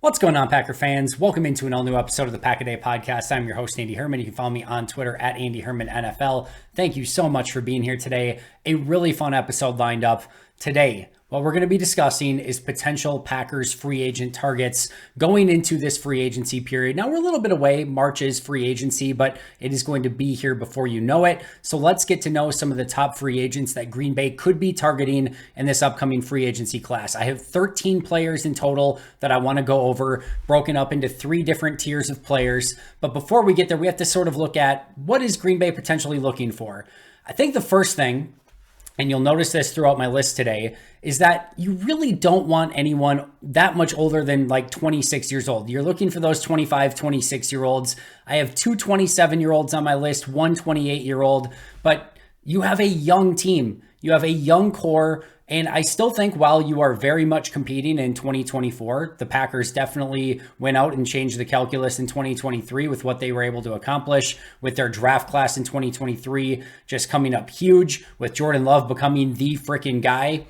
What's going on, Packer fans? Welcome into an all-new episode of the Pack a Day podcast. I'm your host, Andy Herman. You can follow me on Twitter at Andy Herman NFL. Thank you so much for being here today. A really fun episode lined up today. What we're going to be discussing is potential Packers free agent targets going into this free agency period. Now, we're a little bit away. March is free agency, but it is going to be here before you know it. So let's get to know some of the top free agents that Green Bay could be targeting in this upcoming free agency class. I have 13 players in total that I want to go over, broken up into 3 different tiers of players. But before we get there, we have to sort of look at what is Green Bay potentially looking for. I think the first thing, and you'll notice this throughout my list today, is that you really don't want anyone that much older than like 26 years old. You're looking for those 25, 26-year-olds. I have 2 27-year-olds on my list, 1 28-year-old, but you have a young team. You have a young core. And I still think while you are very much competing in 2024, the Packers definitely went out and changed the calculus in 2023 with what they were able to accomplish with their draft class in 2023, just coming up huge with Jordan Love becoming the freaking guy.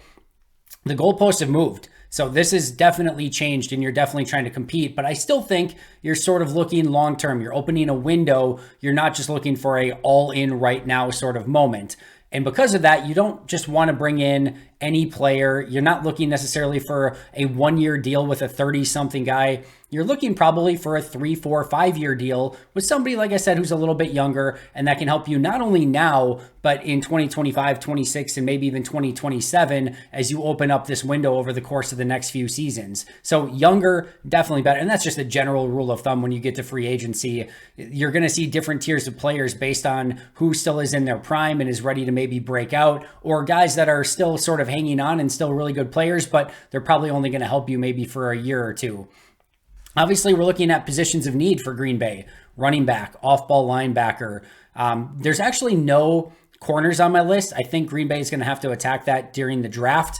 The goalposts have moved. So this is definitely changed and you're definitely trying to compete, but I still think you're sort of looking long-term. You're opening a window. You're not just looking for a all-in right now sort of moment. And because of that, you don't just want to bring in any player. You're not looking necessarily for a 1-year deal with a 30-something guy. You're looking probably for a 3, 4, 5-year deal with somebody, like I said, who's a little bit younger, and that can help you not only now, but in 2025, 26, and maybe even 2027 as you open up this window over the course of the next few seasons. So younger, definitely better. And that's just a general rule of thumb when you get to free agency. You're going to see different tiers of players based on who still is in their prime and is ready to maybe break out, or guys that are still sort of hanging on and still really good players, but they're probably only going to help you maybe for a year or two. Obviously, we're looking at positions of need for Green Bay. Running back, off-ball linebacker. There's actually no corners on my list. I think Green Bay is going to have to attack that during the draft.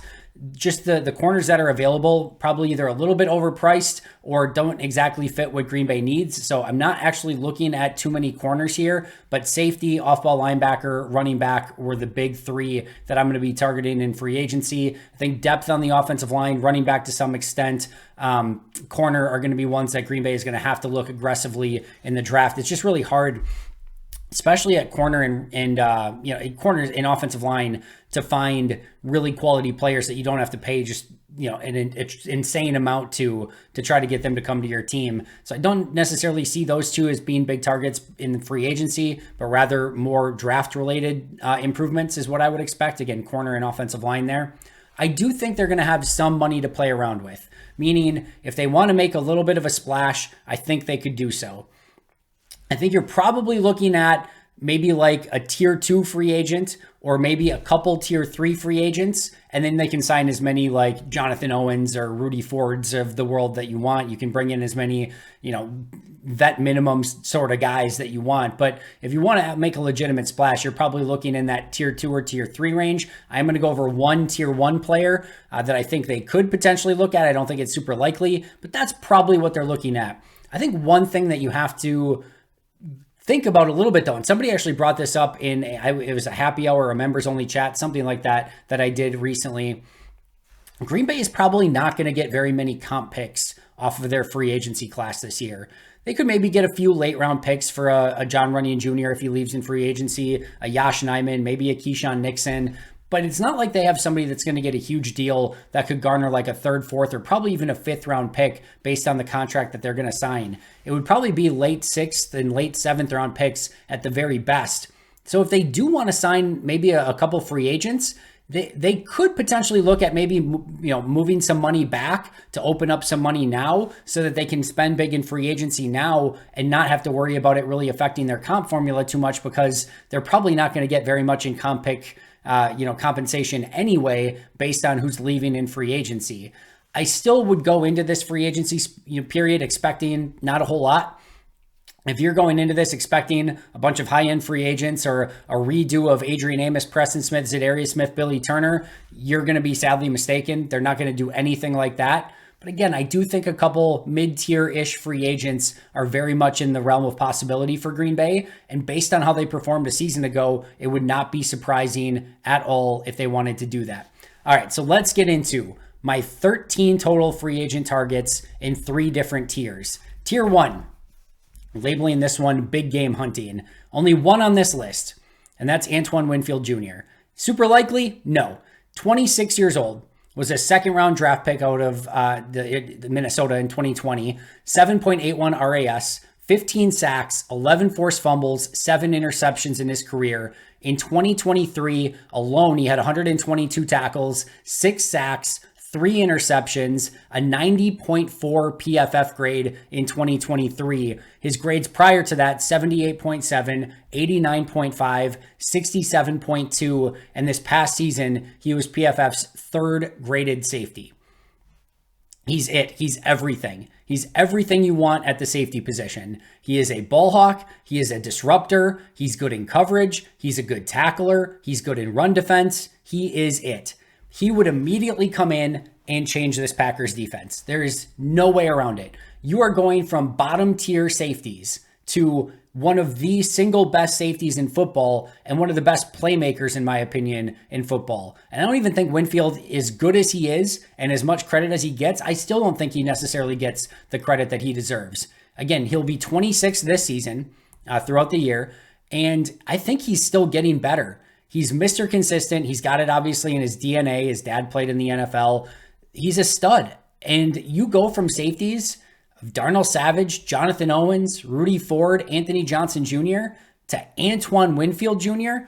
Just the corners that are available, probably either a little bit overpriced or don't exactly fit what Green Bay needs. So I'm not actually looking at too many corners here, but safety, off-ball linebacker, running back were the big 3 that I'm going to be targeting in free agency. I think depth on the offensive line, running back to some extent, corner are going to be ones that Green Bay is going to have to look aggressively in the draft. It's just really hard, especially at corner and corners in offensive line, to find really quality players that you don't have to pay just an insane amount to try to get them to come to your team. So I don't necessarily see those 2 as being big targets in free agency, but rather more draft related improvements is what I would expect. Again, corner and offensive line there. I do think they're going to have some money to play around with, meaning if they want to make a little bit of a splash, I think they could do so. I think you're probably looking at maybe like a tier 2 free agent or maybe a couple tier 3 free agents, and then they can sign as many like Jonathan Owens or Rudy Fords of the world that you want. You can bring in as many, vet minimum sort of guys that you want. But if you want to make a legitimate splash, you're probably looking in that tier 2 or tier 3 range. I'm going to go over one tier 1 player that I think they could potentially look at. I don't think it's super likely, but that's probably what they're looking at. I think one thing that you have to think about a little bit though, and somebody actually brought this up it was a happy hour, a members only chat, something like that I did recently. Green Bay is probably not going to get very many comp picks off of their free agency class this year. They could maybe get a few late round picks for a John Runyon Jr. if he leaves in free agency, a Yosh Nijman, maybe a Keyshawn Nixon. But it's not like they have somebody that's going to get a huge deal that could garner like a 3rd, 4th, or probably even a 5th round pick based on the contract that they're going to sign. It would probably be late 6th and late 7th round picks at the very best. So if they do want to sign maybe a couple free agents, they could potentially look at maybe moving some money back to open up some money now so that they can spend big in free agency now and not have to worry about it really affecting their comp formula too much, because they're probably not going to get very much in comp pick compensation anyway, based on who's leaving in free agency. I still would go into this free agency period expecting not a whole lot. If you're going into this expecting a bunch of high-end free agents or a redo of Adrian Amos, Preston Smith, Zadarius Smith, Billy Turner, you're going to be sadly mistaken. They're not going to do anything like that. But again, I do think a couple mid-tier-ish free agents are very much in the realm of possibility for Green Bay. And based on how they performed a season ago, it would not be surprising at all if they wanted to do that. All right, so let's get into my 13 total free agent targets in 3 different tiers. Tier 1, labeling this one big game hunting. Only one on this list, and that's Antoine Winfield Jr. Super likely? No. 26 years old. Was a second round draft pick out of the Minnesota in 2020. 7.81 RAS, 15 sacks, 11 forced fumbles, 7 interceptions in his career. In 2023 alone, he had 122 tackles, 6 sacks, 3 interceptions, a 90.4 PFF grade in 2023. His grades prior to that, 78.7, 89.5, 67.2, and this past season, he was PFF's 3rd graded safety. He's it. He's everything. He's everything you want at the safety position. He is a ball hawk. He is a disruptor. He's good in coverage. He's a good tackler. He's good in run defense. He is it. He would immediately come in and change this Packers defense. There is no way around it. You are going from bottom tier safeties to one of the single best safeties in football and one of the best playmakers, in my opinion, in football. And I don't even think Winfield, as good as he is and as much credit as he gets, I still don't think he necessarily gets the credit that he deserves. Again, he'll be 26 this season throughout the year, and I think he's still getting better. He's Mr. Consistent. He's got it obviously in his DNA. His dad played in the NFL. He's a stud. And you go from safeties of Darnell Savage, Jonathan Owens, Rudy Ford, Anthony Johnson Jr. to Antoine Winfield Jr.,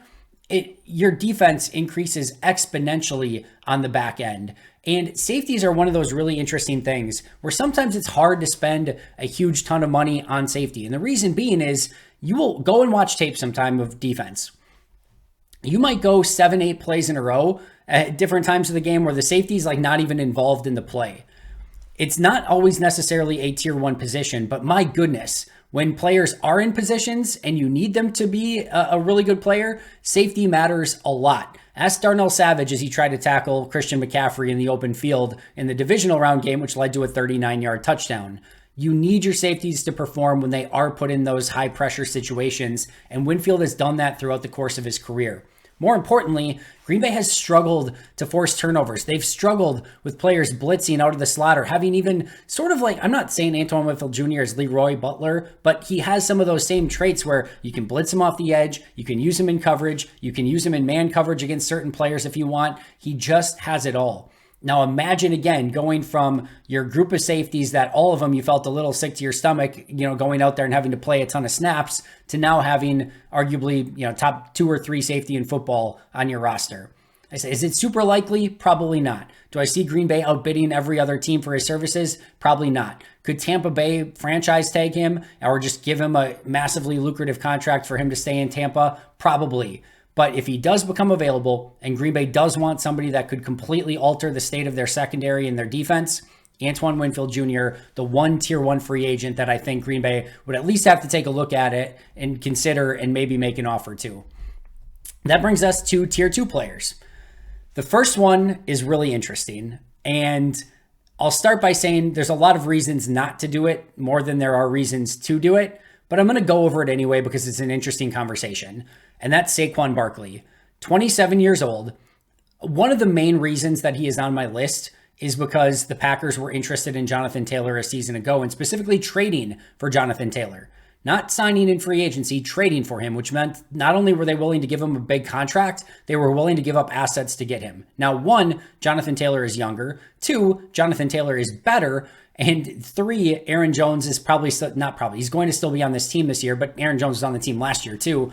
your defense increases exponentially on the back end. And safeties are one of those really interesting things where sometimes it's hard to spend a huge ton of money on safety. And the reason being is you will go and watch tape sometime of defense. You might go 7-8 plays in a row at different times of the game where the safety is like not even involved in the play. It's not always necessarily a tier 1 position, but my goodness, when players are in positions and you need them to be a really good player, safety matters a lot. Ask Darnell Savage as he tried to tackle Christian McCaffrey in the open field in the divisional round game, which led to a 39-yard touchdown. You need your safeties to perform when they are put in those high pressure situations, and Winfield has done that throughout the course of his career. More importantly, Green Bay has struggled to force turnovers. They've struggled with players blitzing out of the slot or having even sort of like, I'm not saying Antoine Winfield Jr. is Leroy Butler, but he has some of those same traits where you can blitz him off the edge, you can use him in coverage, you can use him in man coverage against certain players if you want. He just has it all. Now imagine again going from your group of safeties that all of them you felt a little sick to your stomach, going out there and having to play a ton of snaps to now having arguably, top 2 or 3 safety in football on your roster. I say, is it super likely? Probably not. Do I see Green Bay outbidding every other team for his services? Probably not. Could Tampa Bay franchise tag him or just give him a massively lucrative contract for him to stay in Tampa? Probably. But if he does become available and Green Bay does want somebody that could completely alter the state of their secondary and their defense, Antoine Winfield Jr., the one tier 1 free agent that I think Green Bay would at least have to take a look at it and consider and maybe make an offer to. That brings us to tier 2 players. The first one is really interesting, and I'll start by saying there's a lot of reasons not to do it, more than there are reasons to do it, but I'm going to go over it anyway because it's an interesting conversation. And that's Saquon Barkley, 27 years old. One of the main reasons that he is on my list is because the Packers were interested in Jonathan Taylor a season ago and specifically trading for Jonathan Taylor. Not signing in free agency, trading for him, which meant not only were they willing to give him a big contract, they were willing to give up assets to get him. Now, 1, Jonathan Taylor is younger. 2, Jonathan Taylor is better. And 3, Aaron Jones is he's going to still be on this team this year, but Aaron Jones was on the team last year too.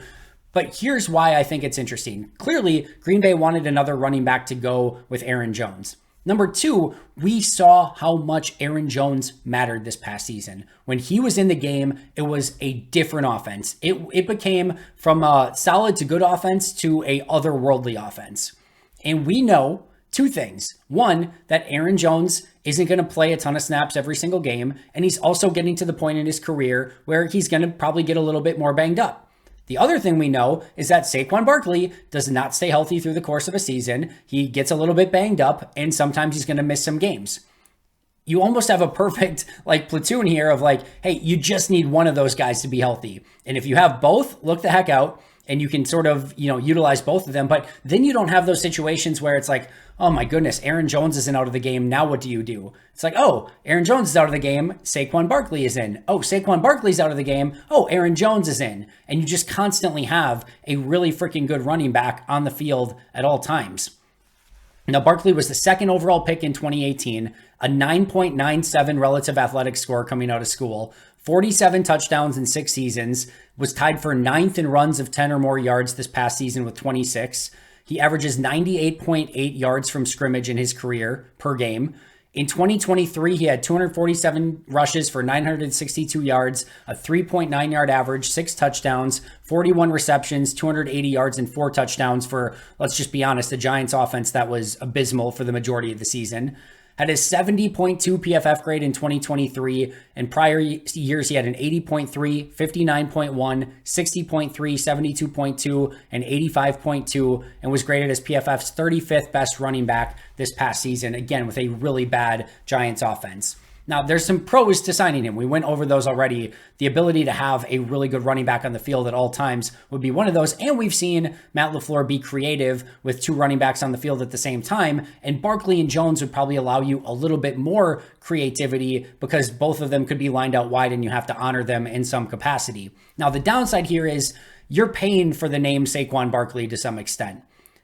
But here's why I think it's interesting. Clearly, Green Bay wanted another running back to go with Aaron Jones. Number 2, we saw how much Aaron Jones mattered this past season. When he was in the game, it was a different offense. It became from a solid to good offense to a otherworldly offense. And we know 2 things. 1, that Aaron Jones isn't going to play a ton of snaps every single game. And he's also getting to the point in his career where he's going to probably get a little bit more banged up. The other thing we know is that Saquon Barkley does not stay healthy through the course of a season. He gets a little bit banged up, and sometimes he's going to miss some games. You almost have a perfect platoon here of hey, you just need one of those guys to be healthy. And if you have both, look the heck out. and you can sort of, utilize both of them. But then you don't have those situations where it's like, oh my goodness, Aaron Jones isn't out of the game. Now what do? It's like, oh, Aaron Jones is out of the game. Saquon Barkley is in. Oh, Saquon Barkley's out of the game. Oh, Aaron Jones is in. And you just constantly have a really freaking good running back on the field at all times. Now, Barkley was the second overall pick in 2018, a 9.97 relative athletic score coming out of school, 47 touchdowns in 6 seasons, was tied for 9th in runs of 10 or more yards this past season with 26. He averages 98.8 yards from scrimmage in his career per game. In 2023, he had 247 rushes for 962 yards, a 3.9 yard average, 6 touchdowns, 41 receptions, 280 yards, and 4 touchdowns for, let's just be honest, the Giants offense that was abysmal for the majority of the season. Had a 70.2 PFF grade in 2023. In prior years, he had an 80.3, 59.1, 60.3, 72.2, and 85.2, and was graded as PFF's 35th best running back this past season, again, with a really bad Giants offense. Now, there's some pros to signing him. We went over those already. The ability to have a really good running back on the field at all times would be one of those. And we've seen Matt LaFleur be creative with 2 running backs on the field at the same time. And Barkley and Jones would probably allow you a little bit more creativity because both of them could be lined out wide and you have to honor them in some capacity. Now, the downside here is you're paying for the name Saquon Barkley to some extent.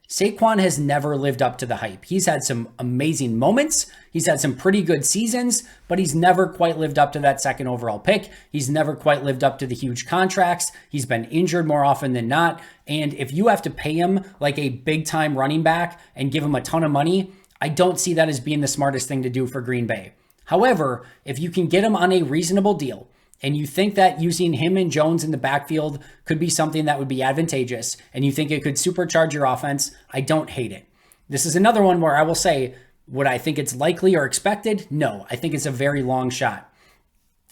Saquon has never lived up to the hype. He's had some amazing moments. He's had some pretty good seasons, but he's never quite lived up to that second overall pick. He's never quite lived up to the huge contracts. He's been injured more often than not. And if you have to pay him like a big time running back and give him a ton of money, I don't see that as being the smartest thing to do for Green Bay. However, if you can get him on a reasonable deal, and you think that using him and Jones in the backfield could be something that would be advantageous, and you think it could supercharge your offense, I don't hate it. This is another one where I will say, would I think it's likely or expected? No, I think it's a very long shot.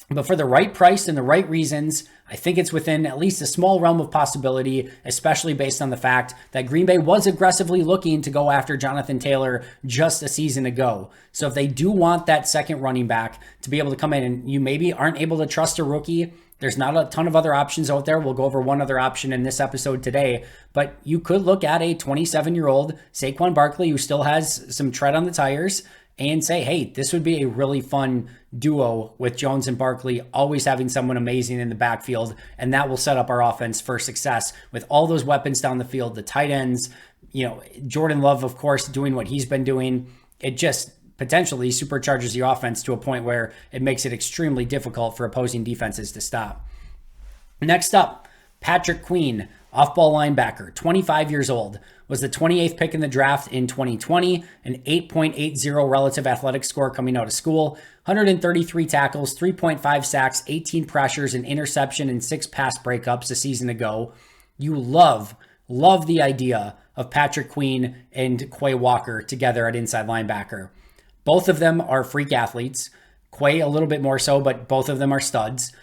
But for the right price and the right reasons, I think it's within at least a small realm of possibility, especially based on the fact that Green Bay was aggressively looking to go after Jonathan Taylor just a season ago. So if they do want that second running back to be able to come in and you maybe aren't able to trust a rookie, there's not a ton of other options out there. We'll go over one other option in this episode today, but you could look at a 27-year-old Saquon Barkley who still has some tread on the tires and say, hey, this would be a really fun duo with Jones and Barkley, always having someone amazing in the backfield, and that will set up our offense for success with all those weapons down the field, the tight ends, Jordan Love, of course, doing what he's been doing. It just potentially supercharges your offense to a point where it makes it extremely difficult for opposing defenses to stop. Next up, Patrick Queen, off-ball linebacker, 25 years old, was the 28th pick in the draft in 2020, an 8.80 relative athletic score coming out of school, 133 tackles, 3.5 sacks, 18 pressures, an interception, and 6 pass breakups a season ago. You love the idea of Patrick Queen and Quay Walker together at inside linebacker. Both of them are freak athletes. Quay a little bit more so, but both of them are studs.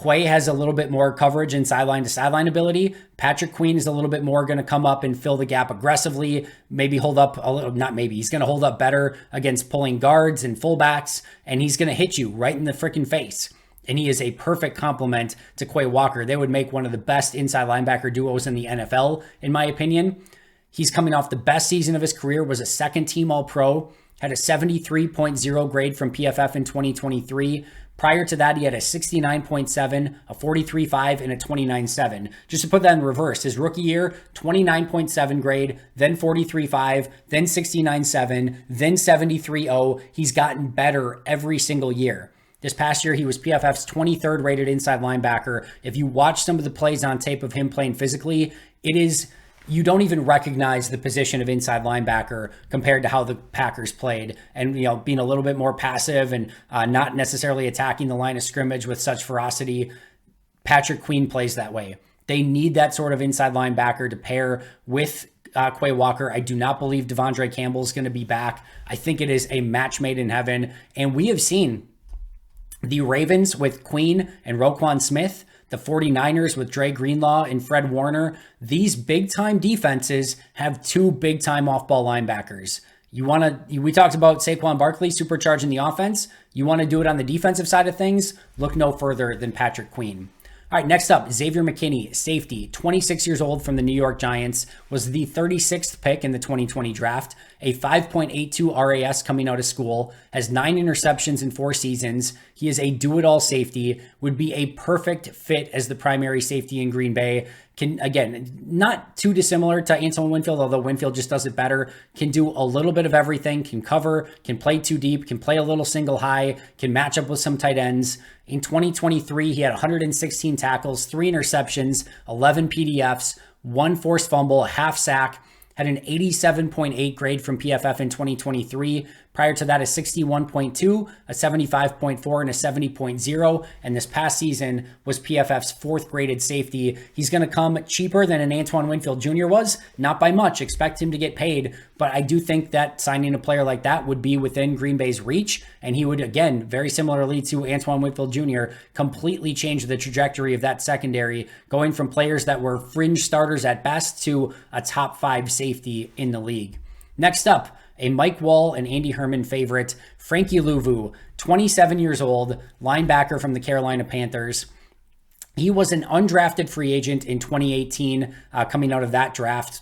Quay has a little bit more coverage and sideline to sideline ability. Patrick Queen is a little bit more going to come up and fill the gap aggressively, maybe hold up a little, not maybe, he's going to hold up better against pulling guards and fullbacks, and he's going to hit you right in the freaking face. And he is a perfect complement to Quay Walker. They would make one of the best inside linebacker duos in the NFL, in my opinion. He's coming off the best season of his career, was a second team All-Pro, had a 73.0 grade from PFF in 2023. Prior to that, he had a 69.7, a 43.5, and a 29.7. Just to put that in reverse, his rookie year, 29.7 grade, then 43.5, then 69.7, then 73.0. He's gotten better every single year. This past year, he was PFF's 23rd rated inside linebacker. If you watch some of the plays on tape of him playing physically, you don't even recognize the position of inside linebacker compared to how the Packers played, and being a little bit more passive and not necessarily attacking the line of scrimmage with such ferocity. Patrick Queen plays that way. They need that sort of inside linebacker to pair with Quay Walker. I do not believe Devondre Campbell is going to be back. I think it is a match made in heaven, and we have seen the Ravens with Queen and Roquan Smith, the 49ers with Dre Greenlaw and Fred Warner. These big-time defenses have 2 big-time off-ball linebackers. We talked about Saquon Barkley supercharging the offense. You want to do it on the defensive side of things? Look no further than Patrick Queen. All right, next up, Xavier Mckenna, safety, 26 years old from the New York Giants, was the 36th pick in the 2020 draft, a 5.82 RAS coming out of school, has 9 interceptions in 4 seasons. He is a do-it-all safety, would be a perfect fit as the primary safety in Green Bay. Can, again, not too dissimilar to Antoine Winfield, although Winfield just does it better. Can do a little bit of everything, can cover, can play too deep, can play a little single high, can match up with some tight ends. In 2023, he had 116 tackles, 3 interceptions, 11 PDFs, 1 forced fumble, a half sack, had an 87.8 grade from PFF in 2023. Prior to that, a 61.2, a 75.4, and a 70.0. And this past season was PFF's 4th graded safety. He's going to come cheaper than an Antoine Winfield Jr. was, not by much. Expect him to get paid. But I do think that signing a player like that would be within Green Bay's reach. And he would, again, very similarly to Antoine Winfield Jr., completely change the trajectory of that secondary, going from players that were fringe starters at best to a top 5 safety in the league. Next up, a Mike Wall and Andy Herman favorite, Frankie Luvu, 27 years old, linebacker from the Carolina Panthers. He was an undrafted free agent in 2018 coming out of that draft.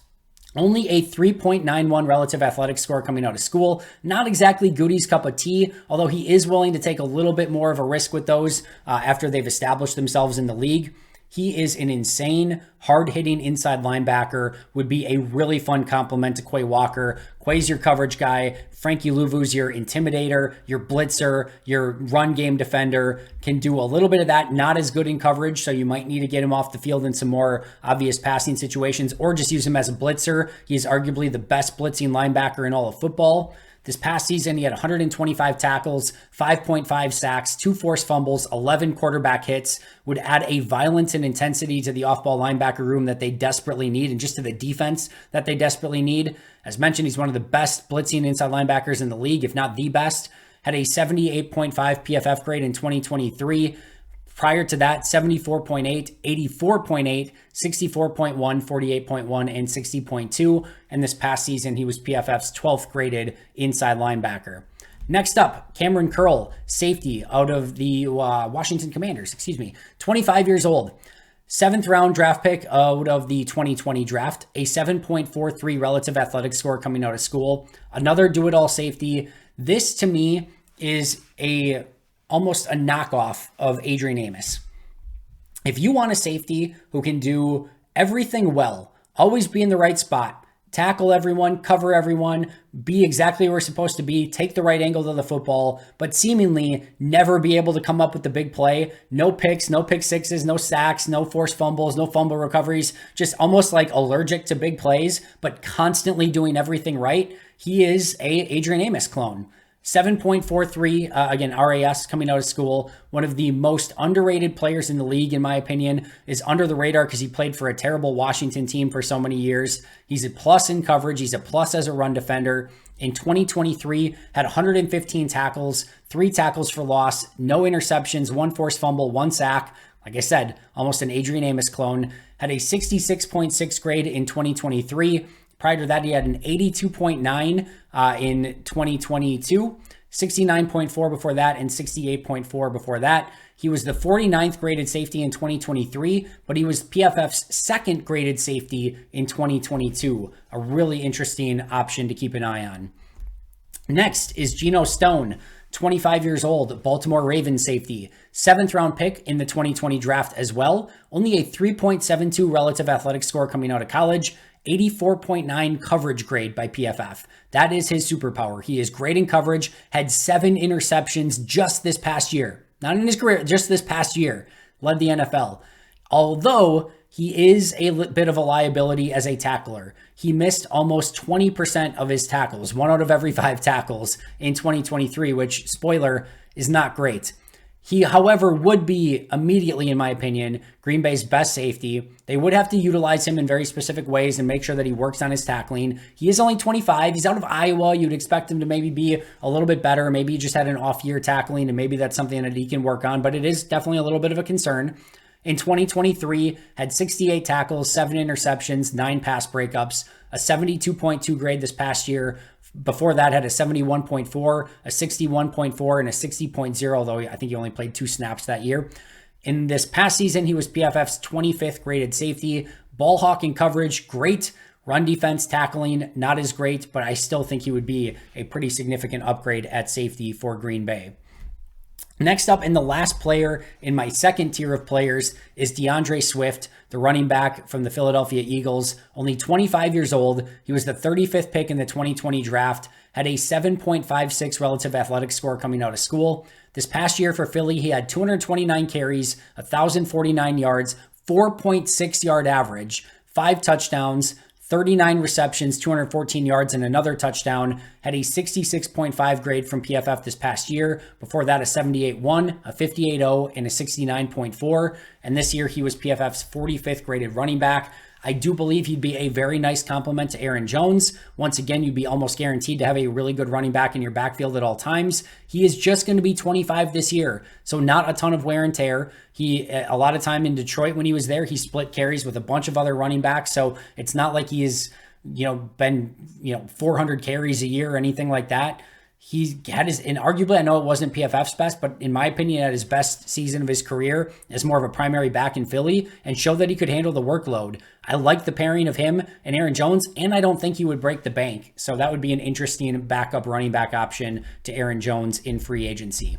Only a 3.91 relative athletic score coming out of school. Not exactly Goody's cup of tea, although he is willing to take a little bit more of a risk with those after they've established themselves in the league. He is an insane, hard-hitting inside linebacker, would be a really fun complement to Quay Walker. Quay's your coverage guy. Frankie Luvu's your intimidator, your blitzer, your run game defender. Can do a little bit of that, not as good in coverage, so you might need to get him off the field in some more obvious passing situations, or just use him as a blitzer. He's arguably the best blitzing linebacker in all of football. This past season, he had 125 tackles, 5.5 sacks, 2 forced fumbles, 11 quarterback hits, would add a violence and intensity to the off-ball linebacker room that they desperately need, and just to the defense that they desperately need. As mentioned, he's one of the best blitzing inside linebackers in the league, if not the best. Had a 78.5 PFF grade in 2023. Prior to that, 74.8, 84.8, 64.1, 48.1, and 60.2. And this past season, he was PFF's 12th graded inside linebacker. Next up, Cameron Curl, safety out of the Washington Commanders, 25 years old. 7th round draft pick out of the 2020 draft, a 7.43 relative athletic score coming out of school. Another do-it-all safety. This, to me, is almost a knockoff of Adrian Amos. If you want a safety who can do everything well, always be in the right spot, tackle everyone, cover everyone, be exactly where we're supposed to be, take the right angle to the football, but seemingly never be able to come up with the big play, no picks, no pick sixes, no sacks, no forced fumbles, no fumble recoveries, just almost like allergic to big plays, but constantly doing everything right, he is a Adrian Amos clone. 7.43, again, RAS coming out of school. One of the most underrated players in the league, in my opinion, is under the radar because he played for a terrible Washington team for so many years. He's a plus in coverage. He's a plus as a run defender. In 2023, had 115 tackles, 3 tackles for loss, no interceptions, 1 forced fumble, 1 sack. Like I said, almost an Adrian Amos clone. Had a 66.6 grade in 2023. Prior to that, he had an 82.9 in 2022, 69.4 before that, and 68.4 before that. He was the 49th graded safety in 2023, but he was PFF's 2nd graded safety in 2022. A really interesting option to keep an eye on. Next is Gino Stone, 25 years old, Baltimore Ravens safety, 7th round pick in the 2020 draft as well. Only a 3.72 relative athletic score coming out of college. 84.9 coverage grade by PFF. That is his superpower. He is great in coverage, had 7 interceptions just this past year. Not in his career, just this past year. Led the NFL. Although he is a bit of a liability as a tackler. He missed almost 20% of his tackles, 1 out of every 5 tackles in 2023, which, spoiler, is not great. He, however, would be immediately, in my opinion, Green Bay's best safety. They would have to utilize him in very specific ways and make sure that he works on his tackling. He is only 25. He's out of Iowa. You'd expect him to maybe be a little bit better. Maybe he just had an off year tackling, and maybe that's something that he can work on, but it is definitely a little bit of a concern. In 2023, had 68 tackles, 7 interceptions, 9 pass breakups, a 72.2 grade this past year. Before that, had a 71.4, a 61.4, and a 60.0, though I think he only played 2 snaps that year. In this past season, he was PFF's 25th graded safety. Ball hawking coverage, great. Run defense, tackling, not as great, but I still think he would be a pretty significant upgrade at safety for Green Bay. Next up, and the last player in my second tier of players, is DeAndre Swift, the running back from the Philadelphia Eagles. Only 25 years old. He was the 35th pick in the 2020 draft, had a 7.56 relative athletic score coming out of school. This past year for Philly, he had 229 carries, 1,049 yards, 4.6 yard average, 5 touchdowns, 39 receptions, 214 yards, and another touchdown. Had a 66.5 grade from PFF this past year. Before that, a 78.1, a 58.0, and a 69.4. And this year, he was PFF's 45th graded running back. I do believe he'd be a very nice complement to Aaron Jones. Once again, you'd be almost guaranteed to have a really good running back in your backfield at all times. He is just going to be 25 this year, so not a ton of wear and tear. A lot of time in Detroit when he was there, he split carries with a bunch of other running backs, so it's not like he has, been 400 carries a year or anything like that. He had and arguably, I know it wasn't PFF's best, but in my opinion, at his best season of his career as more of a primary back in Philly, and showed that he could handle the workload. I like the pairing of him and Aaron Jones, and I don't think he would break the bank. So that would be an interesting backup running back option to Aaron Jones in free agency.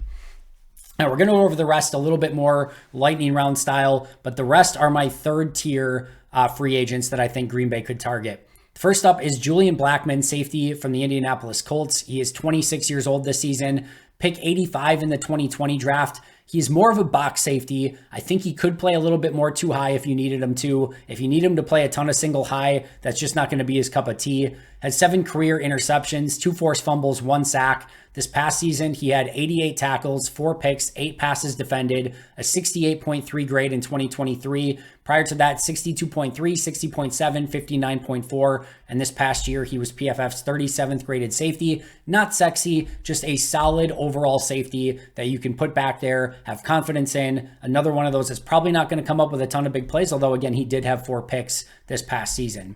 Now we're going to go over the rest a little bit more lightning round style, but the rest are my third tier free agents that I think Green Bay could target. First up is Julian Blackman, safety from the Indianapolis Colts. He is 26 years old this season, pick 85 in the 2020 draft. He's more of a box safety. I think he could play a little bit more too high if you needed him to. If you need him to play a ton of single high, that's just not going to be his cup of tea. Has 7 career interceptions, 2 forced fumbles, 1 sack. This past season, he had 88 tackles, 4 picks, 8 passes defended, a 68.3 grade in 2023. Prior to that, 62.3, 60.7, 59.4. And this past year, he was PFF's 37th graded safety. Not sexy, just a solid overall safety that you can put back there, have confidence in. Another one of those that's probably not going to come up with a ton of big plays, although again, he did have 4 picks this past season.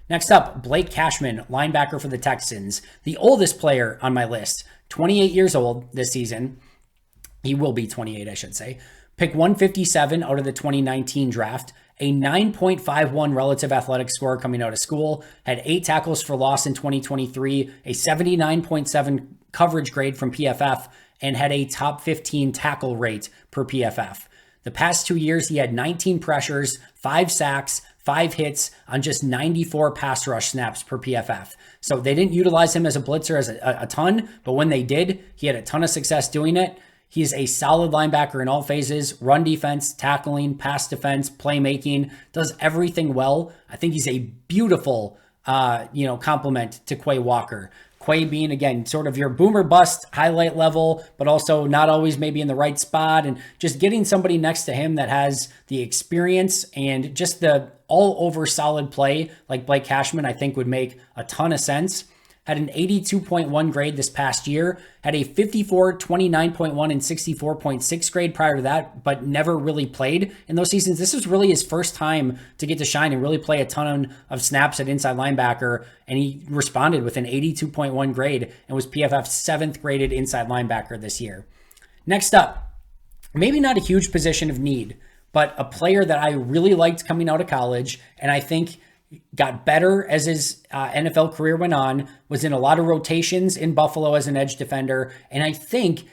Next up, Blake Cashman, linebacker for the Texans, the oldest player on my list, 28 years old this season. He will be 28, I should say. Pick 157 out of the 2019 draft, a 9.51 relative athletic score coming out of school, had 8 tackles for loss in 2023, a 79.7 coverage grade from PFF, and had a top 15 tackle rate per PFF. The past 2 years, he had 19 pressures, 5 sacks, 5 hits on just 94 pass rush snaps per PFF. So they didn't utilize him as a blitzer as a ton, but when they did, he had a ton of success doing it. He's a solid linebacker in all phases, run defense, tackling, pass defense, playmaking, does everything well. I think he's a beautiful, complement to Quay Walker. Quay being, again, sort of your boomer bust highlight level, but also not always maybe in the right spot, and just getting somebody next to him that has the experience and just the all over solid play like Blake Cashman, I think would make a ton of sense. Had an 82.1 grade this past year, had a 54, 29.1, and 64.6 grade prior to that, but never really played in those seasons. This was really his first time to get to shine and really play a ton of snaps at inside linebacker, and he responded with an 82.1 grade and was PFF's 7th graded inside linebacker this year. Next up, maybe not a huge position of need, but a player that I really liked coming out of college, and I think got better as his NFL career went on, was in a lot of rotations in Buffalo as an edge defender, and I think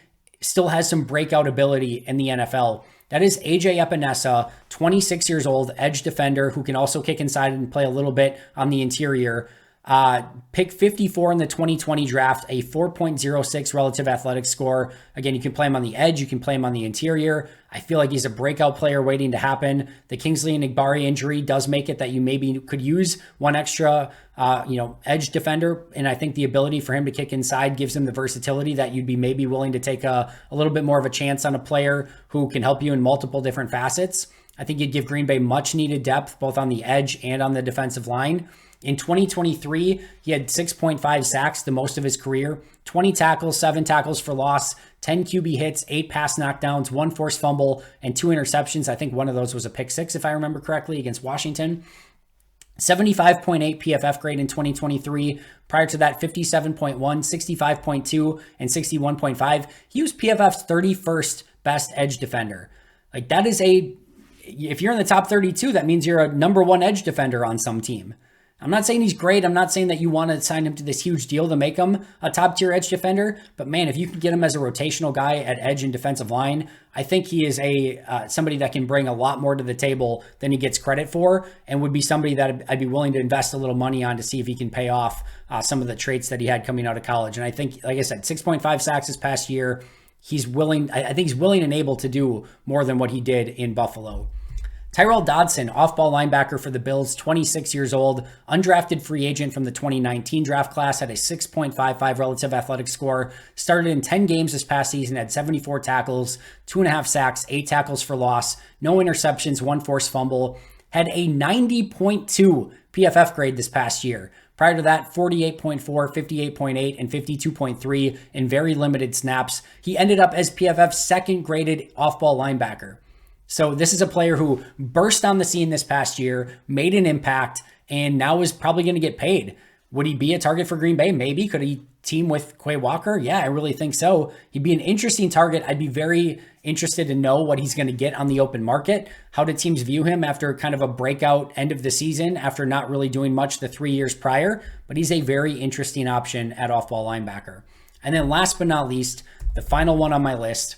still has some breakout ability in the NFL. That is AJ Epinesa, 26 years old, edge defender who can also kick inside and play a little bit on the interior. Pick 54 in the 2020 draft, a 4.06 relative athletic score. Again, you can play him on the edge, you can play him on the interior. I feel like he's a breakout player waiting to happen. The Kingsley Enagbare injury does make it that you maybe could use one extra, edge defender. And I think the ability for him to kick inside gives him the versatility that you'd be maybe willing to take a little bit more of a chance on a player who can help you in multiple different facets. I think you'd give Green Bay much needed depth, both on the edge and on the defensive line. In 2023, he had 6.5 sacks, the most of his career, 20 tackles, 7 tackles for loss, 10 QB hits, 8 pass knockdowns, 1 forced fumble, and 2 interceptions. I think one of those was a pick 6, if I remember correctly, against Washington. 75.8 PFF grade in 2023. Prior to that, 57.1, 65.2, and 61.5. He was PFF's 31st best edge defender. Like that is if you're in the top 32, that means you're a number one edge defender on some team. I'm not saying he's great. I'm not saying that you want to sign him to this huge deal to make him a top tier edge defender. But man, if you can get him as a rotational guy at edge and defensive line, I think he is somebody that can bring a lot more to the table than he gets credit for, and would be somebody that I'd be willing to invest a little money on to see if he can pay off some of the traits that he had coming out of college. And I think, like I said, 6.5 sacks this past year. He's willing. I think he's willing and able to do more than what he did in Buffalo. Tyrell Dodson, off-ball linebacker for the Bills, 26 years old, undrafted free agent from the 2019 draft class, had a 6.55 relative athletic score, started in 10 games this past season, had 74 tackles, 2.5 sacks, 8 tackles for loss, no interceptions, 1 forced fumble, had a 90.2 PFF grade this past year. Prior to that, 48.4, 58.8, and 52.3 in very limited snaps. He ended up as PFF's second graded off-ball linebacker. So this is a player who burst on the scene this past year, made an impact, and now is probably going to get paid. Would he be a target for Green Bay? Maybe. Could he team with Quay Walker? Yeah, I really think so. He'd be an interesting target. I'd be very interested to know what he's going to get on the open market. How do teams view him after kind of a breakout end of the season after not really doing much the 3 years prior? But he's a very interesting option at off-ball linebacker. And then last but not least, the final one on my list,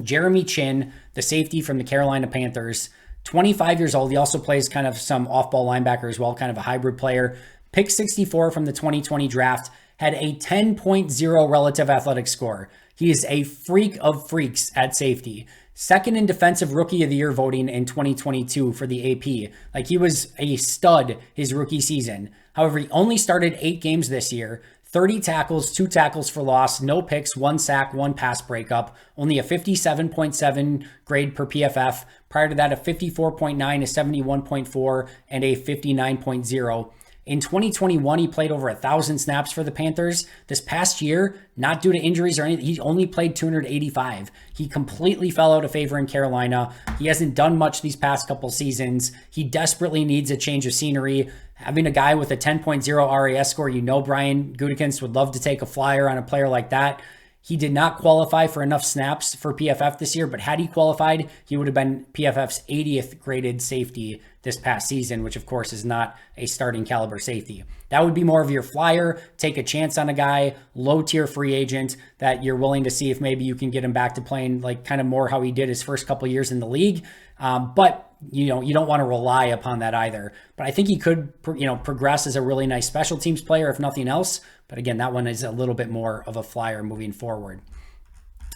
Jeremy Chinn, the safety from the Carolina Panthers, 25 years old. He also plays kind of some off-ball linebacker as well, kind of a hybrid player. Pick 64 from the 2020 draft, had a 10.0 relative athletic score. He is a freak of freaks at safety. Second in defensive rookie of the year voting in 2022 for the AP. Like, he was a stud his rookie season. However, he only started 8 games this year. 30 tackles, 2 tackles for loss, no picks, 1 sack, 1 pass breakup, only a 57.7 grade per PFF. Prior to that, a 54.9, a 71.4, and a 59.0. In 2021, he played over 1,000 snaps for the Panthers. This past year, not due to injuries or anything, he only played 285. He completely fell out of favor in Carolina. He hasn't done much these past couple seasons. He desperately needs a change of scenery. Having a guy with a 10.0 RAS score, Brian Gutekunst would love to take a flyer on a player like that. He did not qualify for enough snaps for PFF this year, but had he qualified, he would have been PFF's 80th graded safety this past season, which of course is not a starting caliber safety. That would be more of your flyer, take a chance on a guy, low tier free agent that you're willing to see if maybe you can get him back to playing like kind of more how he did his first couple years in the league. But you don't want to rely upon that either. But I think he could, progress as a really nice special teams player, if nothing else. But again, that one is a little bit more of a flyer moving forward.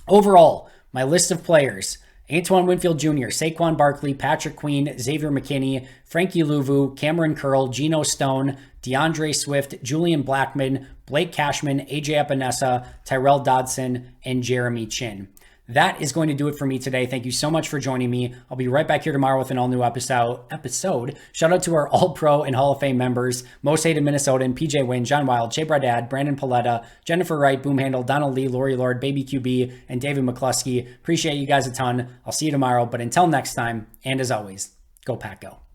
Overall, my list of players: Antoine Winfield Jr., Saquon Barkley, Patrick Queen, Xavier Mckenna, Frankie Luvu, Cameron Curl, Gino Stone, DeAndre Swift, Julian Blackman, Blake Cashman, AJ Epinesa, Tyrell Dodson, and Jeremy Chinn. That is going to do it for me today. Thank you so much for joining me. I'll be right back here tomorrow with an all-new episode. Shout out to our All-Pro and Hall of Fame members: Most Hated Minnesotan, PJ Wynn, John Wild, Shea Bradad, Brandon Paletta, Jennifer Wright, Boomhandle, Donald Lee, Lori Lord, Baby QB, and David McCluskey. Appreciate you guys a ton. I'll see you tomorrow. But until next time, and as always, go Pack Go.